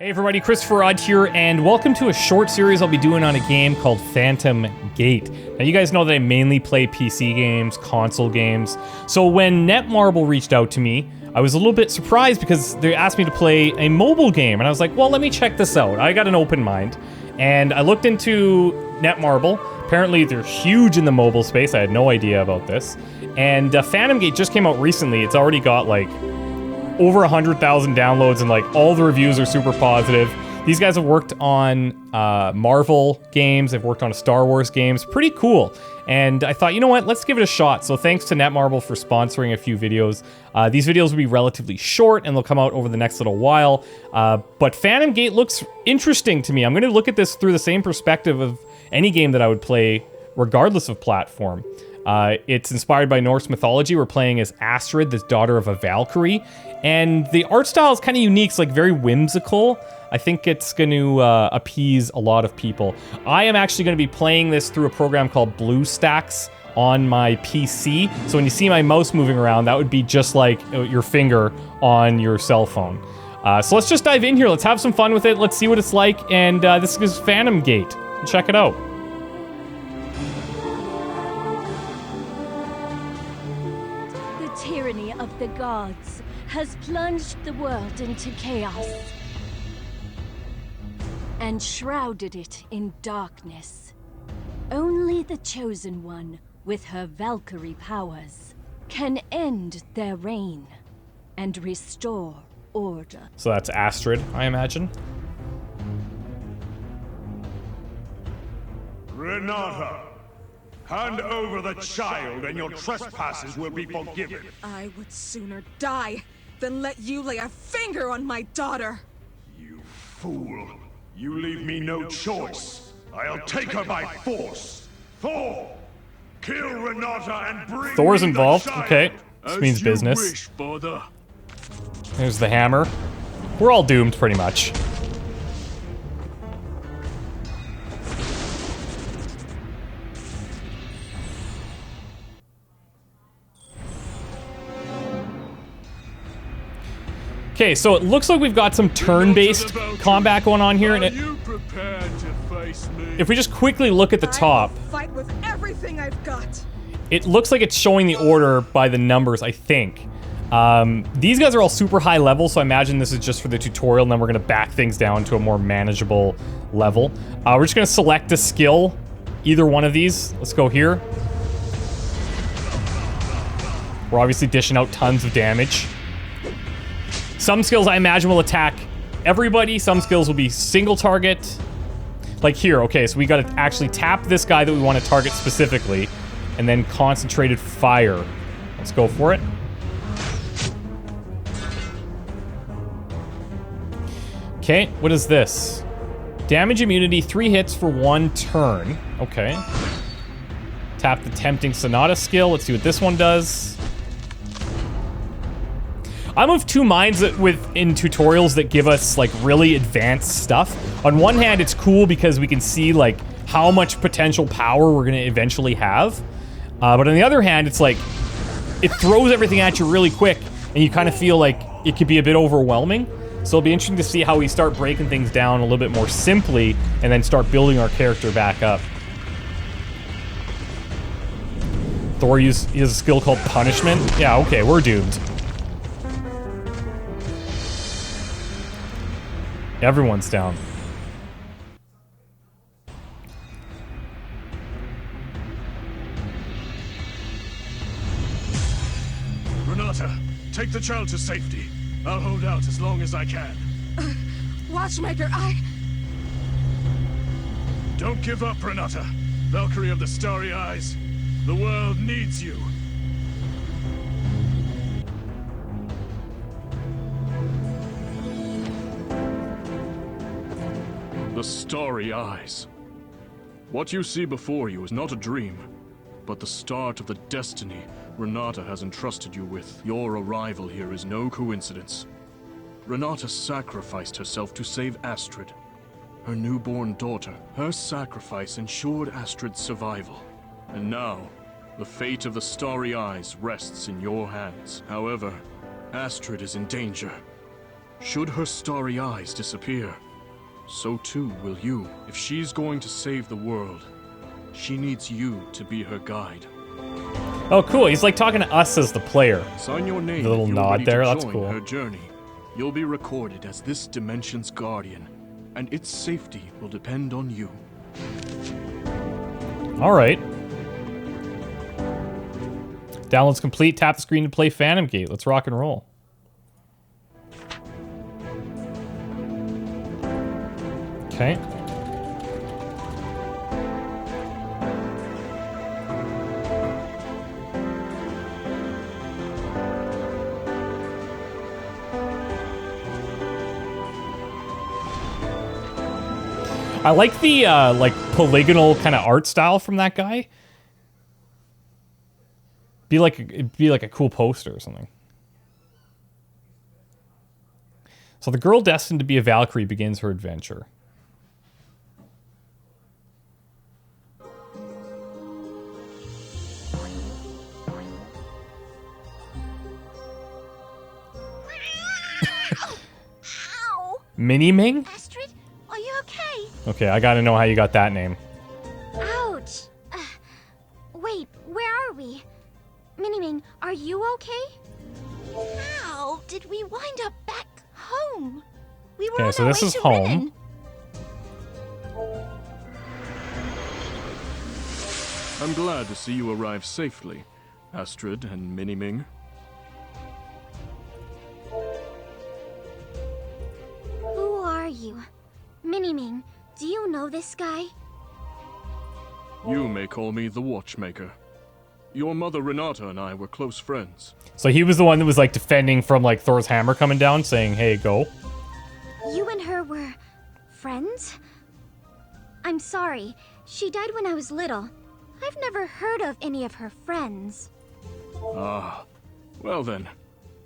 Hey everybody, christopherodd here, and welcome to a short series I'll be doing on a game called Phantomgate. Now you guys know that I mainly play PC games, console games, so when Netmarble reached out to me, I was a little bit surprised because they asked me to play a mobile game, and I was like, well, let me check this out. I got an open mind, and I looked into Netmarble. Apparently they're huge in the mobile space. I had no idea about this. And Phantomgate just came out recently. It's already got like over 100,000 downloads, and like all the reviews are super positive. These guys have worked on Marvel games, they've worked on Star Wars games, pretty cool. And I thought, you know what, let's give it a shot. So thanks to Netmarble for sponsoring a few videos. These videos will be relatively short and they'll come out over the next little while. But Phantomgate looks interesting to me. I'm gonna look at this through the same perspective of any game that I would play regardless of platform. It's inspired by Norse mythology. We're playing as Astrid, the daughter of a Valkyrie. And the art style is kind of unique. It's like very whimsical. I think it's going to appease a lot of people. I am actually going to be playing this through a program called BlueStacks on my PC. So when you see my mouse moving around, that would be just like your finger on your cell phone. So let's just dive in here. Let's have some fun with it. Let's see what it's like. And this is Phantomgate. Check it out. The tyranny of the gods has plunged the world into chaos and shrouded it in darkness. Only the Chosen One, with her Valkyrie powers, can end their reign and restore order. So that's Astrid, I imagine. Renata, hand over the child and your trespasses will be forgiven. I would sooner die than let you lay a finger on my daughter. You fool. You leave me no choice. I'll take her by force. Thor, kill Renata and bring Thor's me involved. the child. Okay, this means business. Wish, brother. There's the hammer. We're all doomed, pretty much. Okay, so it looks like we've got some turn-based combat going on here, and if we just quickly look at the top, Fight with everything I've got. it looks like it's showing the order by the numbers, I think. These guys are all super high level, so I imagine this is just for the tutorial, and then we're gonna back things down to a more manageable level. We're just gonna select a skill, either one of these. Let's go here. We're obviously dishing out tons of damage. Some skills I imagine will attack everybody. Some skills will be single target. Like here, okay, so we gotta actually tap this guy that we want to target specifically, and then concentrated fire. Let's go for it. Okay, what is this? Damage immunity, 3 hits for 1 turn. Okay. Tap the tempting Sonata skill. Let's see what this one does. I'm of two minds in tutorials that give us like really advanced stuff. On one hand, it's cool because we can see like how much potential power we're gonna eventually have. But on the other hand, it's like, it throws everything at you really quick and you kind of feel like it could be a bit overwhelming. So it'll be interesting to see how we start breaking things down a little bit more simply and then start building our character back up. Thor he has a skill called Punishment. Yeah, okay, we're doomed. Everyone's down. Renata, take the child to safety. I'll hold out as long as I can. Watchmaker, Don't give up, Renata. Valkyrie of the Starry Eyes. The world needs you. The Starry Eyes. What you see before you is not a dream, but the start of the destiny Renata has entrusted you with. Your arrival here is no coincidence. Renata sacrificed herself to save Astrid, her newborn daughter. Her sacrifice ensured Astrid's survival. And now, the fate of the Starry Eyes rests in your hands. However, Astrid is in danger. Should her starry eyes disappear, so too will you. If she's going to save the world, she needs you to be her guide. Oh, cool. He's like talking to us as the player. Sign your name. The little if you're nod ready there, to that's join cool. Her journey. You'll be recorded as this dimension's guardian, and its safety will depend on you. All right. Download's complete. Tap the screen to play Phantomgate. Let's rock and roll. Okay. I like the like polygonal kind of art style from that guy. It'd be like a cool poster or something. So the girl destined to be a Valkyrie begins her adventure. Ow! Mini-Ming? Astrid, are you okay? Okay, I gotta know how you got that name. Ouch! Wait, where are we? Miniming, are you okay? How did we wind up back home? We were Okay, on so our this way is to home. Rin. I'm glad to see you arrive safely, Astrid and Mini-Ming. Who are you? Miniming, do you know this guy? You may call me the watchmaker. Your mother Renata and I were close friends. So he was the one that was like defending from like Thor's hammer coming down, saying, "Hey, go." You and her were friends? I'm sorry. She died when I was little. I've never heard of any of her friends. Ah, well then.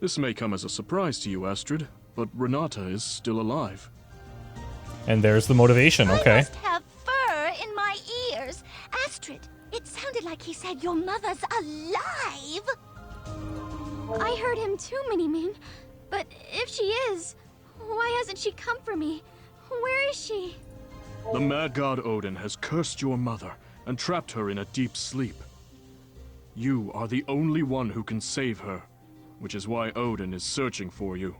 This may come as a surprise to you, Astrid, but Renata is still alive. And there's the motivation. I Okay. must have fur in my ears. Astrid, it sounded like he said your mother's alive. I heard him too, Miniming. But if she is, why hasn't she come for me? Where is she? The mad god Odin has cursed your mother and trapped her in a deep sleep. You are the only one who can save her, which is why Odin is searching for you.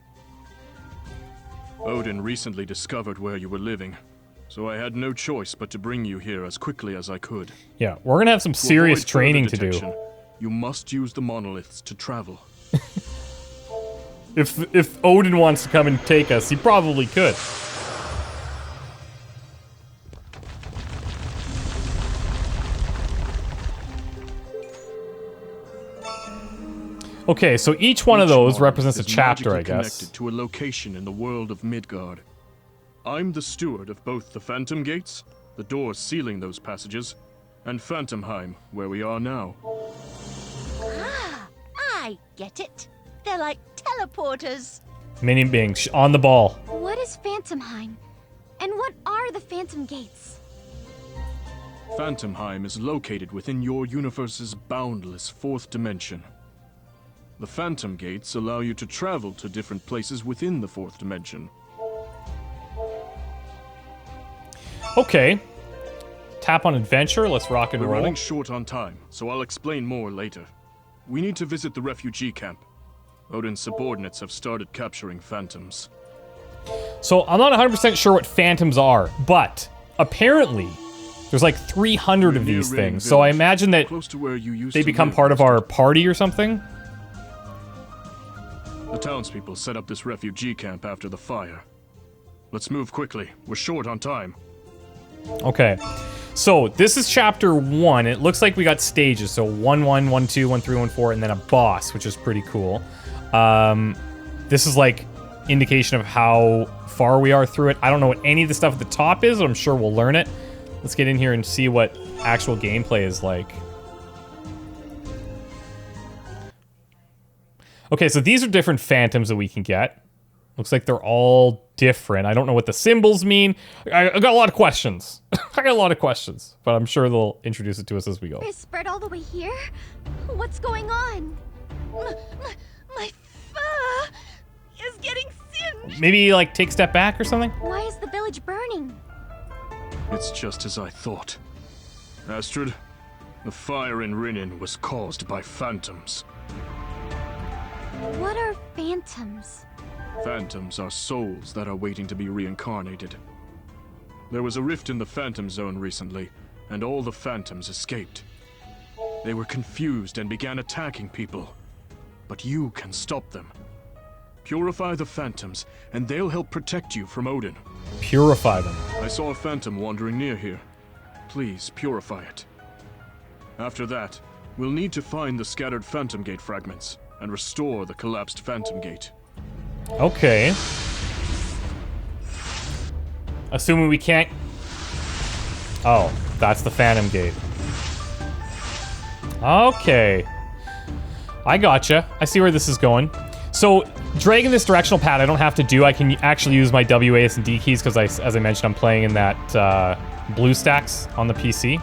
Odin recently discovered where you were living, so I had no choice but to bring you here as quickly as I could. Yeah, we're gonna have some To serious avoid further training to detection, do. You must use the monoliths to travel. If Odin wants to come and take us, he probably could. Okay, so each one of those Each represents a is chapter, I magically guess. connected to a location in the world of Midgard. I'm the steward of both the Phantomgates, the doors sealing those passages, and Phantomheim, where we are now. I get it. They're like teleporters. Mini-Ming, on the ball. What is Phantomheim? And what are the Phantom Gates? Phantomheim is located within your universe's boundless fourth dimension. The Phantom Gates allow you to travel to different places within the fourth dimension. Okay. Tap on adventure. Let's rock and We're roll. running short on time, so I'll explain more later. We need to visit the refugee camp. Odin's subordinates have started capturing phantoms. So I'm not 100% sure what phantoms are, but apparently there's like 300 of Near these Rin things. So I Village, imagine that close to where you used they to become live, part of our Astrid. party or something. The townspeople set up this refugee camp after the fire. Let's move quickly. We're short on time. Okay. So this is chapter 1. It looks like we got stages. So 1-1, 1-2, 1-3, 1-4, and then a boss, which is pretty cool. This is like indication of how far we are through it. I don't know what any of the stuff at the top is, but I'm sure we'll learn it. Let's get in here and see what actual gameplay is like. Okay, so these are different phantoms that we can get. Looks like they're all different. I don't know what the symbols mean. I got a lot of questions. I got a lot of questions, but I'm sure they'll introduce it to us as we go. Is spread all the way here? What's going on? My fur is getting Maybe, like, take a step back or something? Why is the village burning? It's just as I thought. Astrid, the fire in Rinnin was caused by phantoms. What are phantoms? Phantoms are souls that are waiting to be reincarnated. There was a rift in the Phantom Zone recently, and all the phantoms escaped. They were confused and began attacking people. But you can stop them. Purify the phantoms, and they'll help protect you from Odin. Purify them. I saw a phantom wandering near here. Please, purify it. After that, we'll need to find the scattered Phantomgate fragments and restore the collapsed Phantomgate. Okay. Assuming we can't... Oh, that's the Phantomgate. Okay. I gotcha. I see where this is going. So, dragging this directional pad I don't have to do. I can actually use my W, A, S, and D keys because, as I mentioned, I'm playing in that BlueStacks on the PC.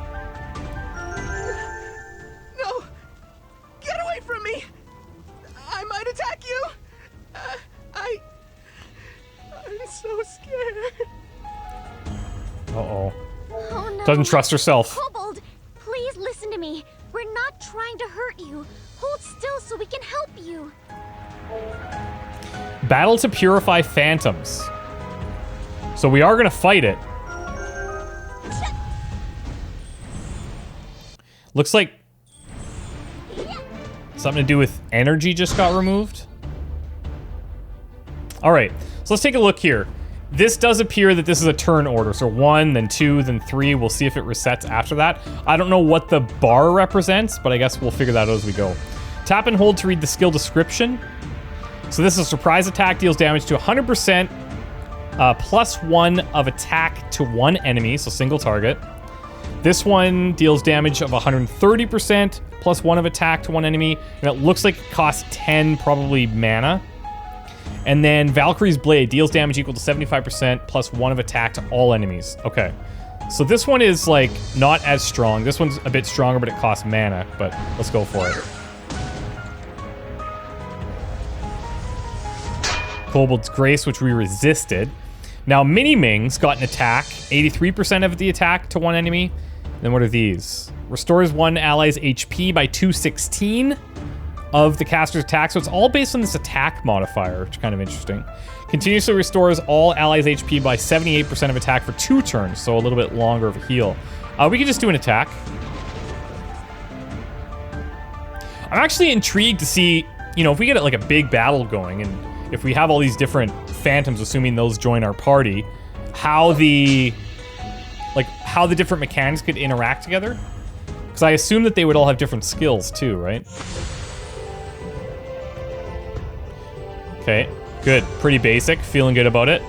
No! Get away from me! I might attack you! I'm so scared. Uh-oh. Oh no. Doesn't trust herself. Kobold, please listen to me. We're not trying to hurt you. Hold still so we can help you. Battle to purify phantoms. So we are gonna fight it. Looks like something to do with energy just got removed. Alright, so let's take a look here. This does appear that this is a turn order. So 1, then 2, then 3. We'll see if it resets after that. I don't know what the bar represents, but I guess we'll figure that out as we go. Tap and hold to read the skill description. So this is a surprise attack, deals damage to 100%, +1 of attack to one enemy, so single target. This one deals damage of 130%, +1 of attack to one enemy, and it looks like it costs 10 probably mana. And then Valkyrie's Blade deals damage equal to 75%, +1 of attack to all enemies. Okay. So this one is, like, not as strong. This one's a bit stronger, but it costs mana, but let's go for it. Kobold's Grace, which we resisted. Now, Mini-Mings got an attack, 83% of the attack to one enemy. Then what are these? Restores one ally's HP by 216 of the caster's attack. So it's all based on this attack modifier, which is kind of interesting. Continuously restores all allies' HP by 78% of attack for 2 turns, so a little bit longer of a heal. We can just do an attack. I'm actually intrigued to see, you know, if we get like a big battle going, and if we have all these different phantoms, assuming those join our party, how the different mechanics could interact together. Because I assume that they would all have different skills too, right? Okay, good. Pretty basic. Feeling good about it.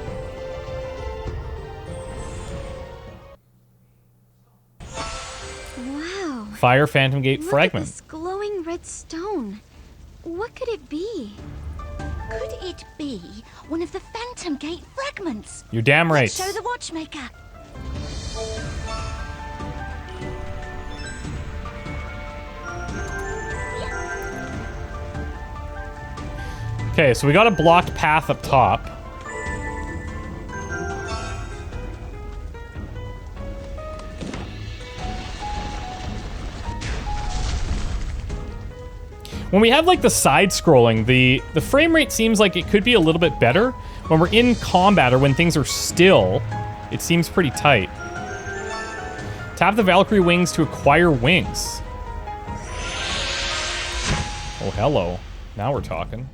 Wow. Fire Phantomgate Look fragment. at this glowing red stone. What could it be? Could it be one of the Phantomgate fragments? You're damn right. Show the watchmaker. Okay, so we got a blocked path up top. When we have like the side scrolling, the frame rate seems like it could be a little bit better. When we're in combat or when things are still, it seems pretty tight. Tap the Valkyrie wings to acquire wings. Oh, hello. Now we're talking.